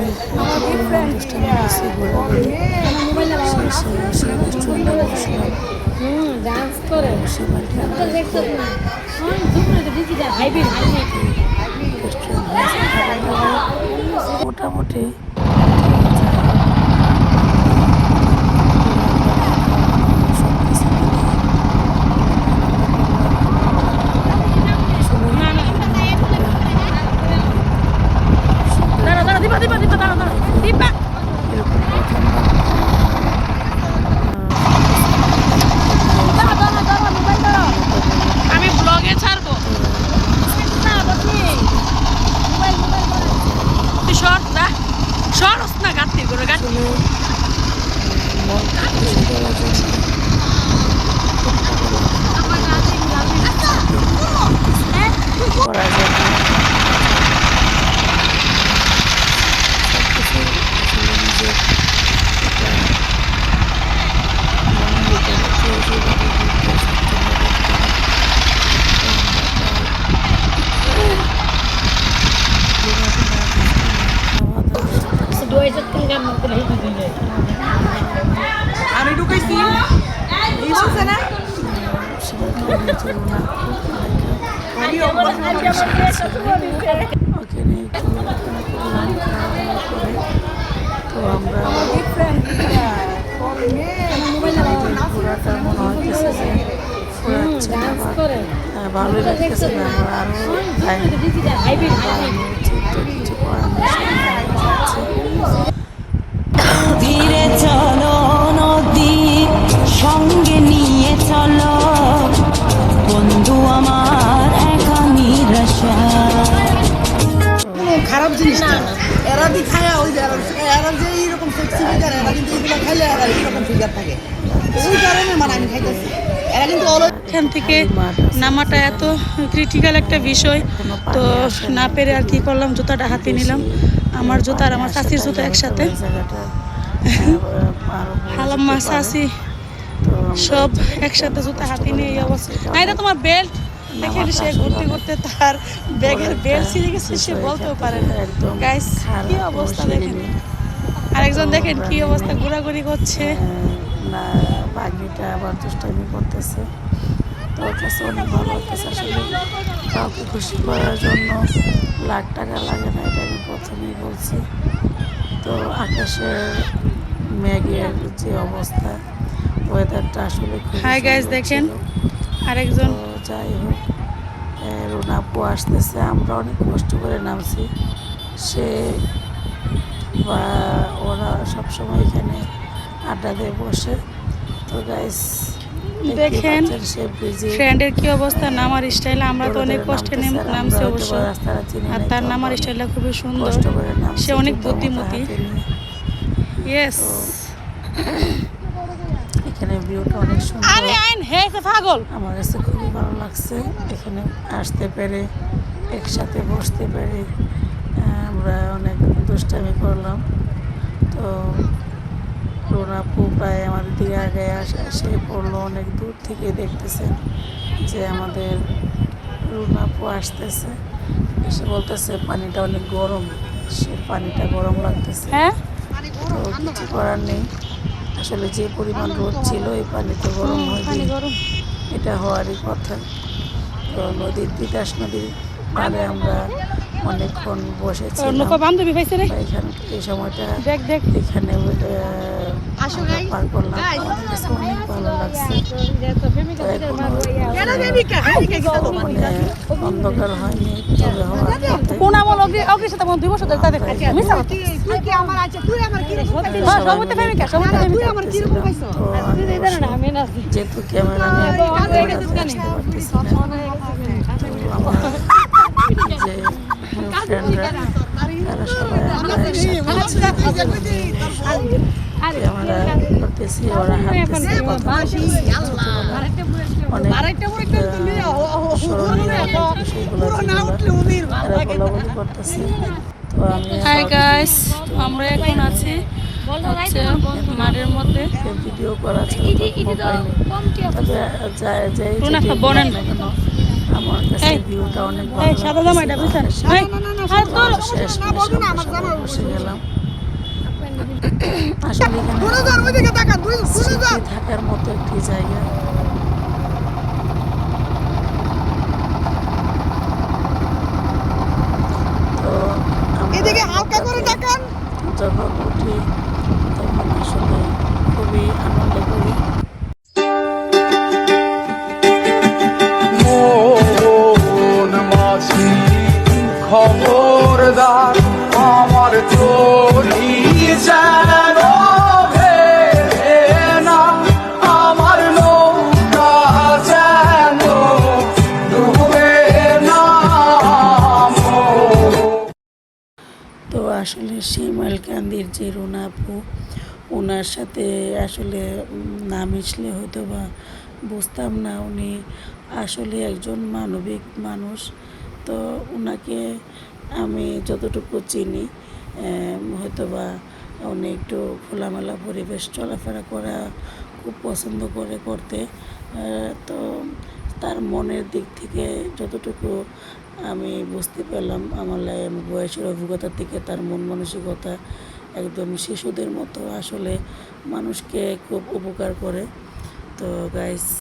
অনেক দুষ্টামি করছি ঘোরাঘুরি শেষে সেই রেস্টুরেন্টে বসলাম বসে মোটামুটি আমি ব্লগে ছাড়বো তুই শর্ট না শর্ট না গাত্তি করে গাছ করা যায় আমি ঢুকাইছি না তো আমরা ঘোরাটা মনে হইতেছে যে ঘোরাচ্ছে না ভালোই লাগতেছে না ধীরে চলো নদী সঙ্গে নিয়ে চলো বন্ধু আমার একা নিরাশা খারাপ জিনিস না এরা দি খায় ওই এরা যে এইরকম সেক্সি ফিগার এরা কিন্তু এগুলো খাইলে এরা এইরকম ফিগার থাকে ওই কারণে মানে আমি খাইতেছি এরা কিন্তু এখান থেকে নামাটা এত ক্রিটিক্যাল একটা বিষয় তো না পেরে আর কি করলাম জুতাটা হাতে নিলাম আমার জুতা আর আমার চাষির জুতা একসাথে হালাম্মা চাষি সব একসাথে জুতা হাতে নিয়ে এই অবস্থা এটা তোমার বেল্ট দেখেন সে ঘুরতে ঘুরতে তার ব্যাগের বেল্ট ছিঁড়ে গেছে সে বলতেও পারে না গাইস কি অবস্থা দেখেন আরেকজন দেখেন কি অবস্থা ঘোরাঘুরি করছে না বাগনিটা আবার দুষ্টামি করতেছে তো ওর কাছে অনেক ভালো লাগতেছে আসলে কাউকে খুশি করার জন্য লাখ টাকা লাগে না এটা আমি প্রথমেই বলছি তো আকাশের মেঘের যে অবস্থা ওয়েদারটা আসলে হাই গাইস দেখেন আরেকজন যাই হোক রুনা আপু আসতেছে আমরা অনেক কষ্ট করে নামছি সে বা ওরা সবসময় এখানে আড্ডা দিয়ে বসে তো গাইস দেখেন ফ্রেন্ডের কি অবস্থা নামার স্টাইল আমরা তো অনেক কষ্টে নামছি অবশ্য আর তার নামার স্টাইলটা খুবই সুন্দর সে অনেক বুদ্ধিমতী ইয়েস এখানে ভিউটা অনেক সুন্দর আরে আইন হে পাগল আমার কাছে খুবই ভালো লাগছে এখানে আসতে পেরে একসাথে বসতে পেরে আমরা অনেক দুষ্টামি করলাম তো রুনাপু প্রায় আমাদের দিকে আগে এসে পড়লো অনেক দূর থেকে দেখতেছে যে আমাদের রুনাপু আসতেছে এসে বলতেছে পানিটা অনেক গরম সে পানিটা গরম লাগতেছে তো কিছু করার নেই আসলে যে পরিমাণ রোদ ছিল এই পানি তো গরম হয়নি এটা হওয়ারই কথা তো নদীর তিতাস নদীর পাড়ে আমরা অনেকক্ষণ বসেছিলাম এখানে এই সময়টা এখানে পার করলাম আমাদের কাছে অনেক ভালো লাগছে মানে অন্ধকার হয়নি তবে যেহেতু ক্যামেরাম্যান যে ফ্রেন্ডরা তারা সবাই আমরা করতেছি ওরা হাঁটতেছে হাই গাইস আমরা এখন আছি মাঠের মধ্যে ভিডিও করা ছিল আমার কাছে এই, ভিউটা অনেক এই ভালো সাদা জামাটা বুঝছেন এই আর তোর শেষ সবাই বসে গেলাম। আসলে এখানে দুজন ওইদিকে তাকান দুজন স্মৃতি থাকার মতো একটি জায়গা। তো আমরা এদিকে হালকা করে তাকান যখন উঠি তখন আসলে খুবই আনন্দ করি। মন মাঝি খবরদার আমার চলি যেন ভেসে না, আমার নৌকা যেন ডুবে না মোর। তো আসলে শিমাইলকান্দির যে রুনা আপু, ওনার সাথে আসলে না মিশলে হয়তো বা বুঝতাম না উনি আসলে একজন মানবিক মানুষ। তো ওনাকে আমি যতটুকু চিনি হয়তো বা উনি একটু খোলামেলা পরিবেশ চলাফেরা করা খুব পছন্দ করে করতে। তো তার মনের দিক থেকে যতটুকু আমি বুঝতে পারলাম আমার বয়সের অভিজ্ঞতা থেকে তার মন মানসিকতা একদম শিশুদের মতো আসলে মানুষকে খুব উপকার করে। তো গাইস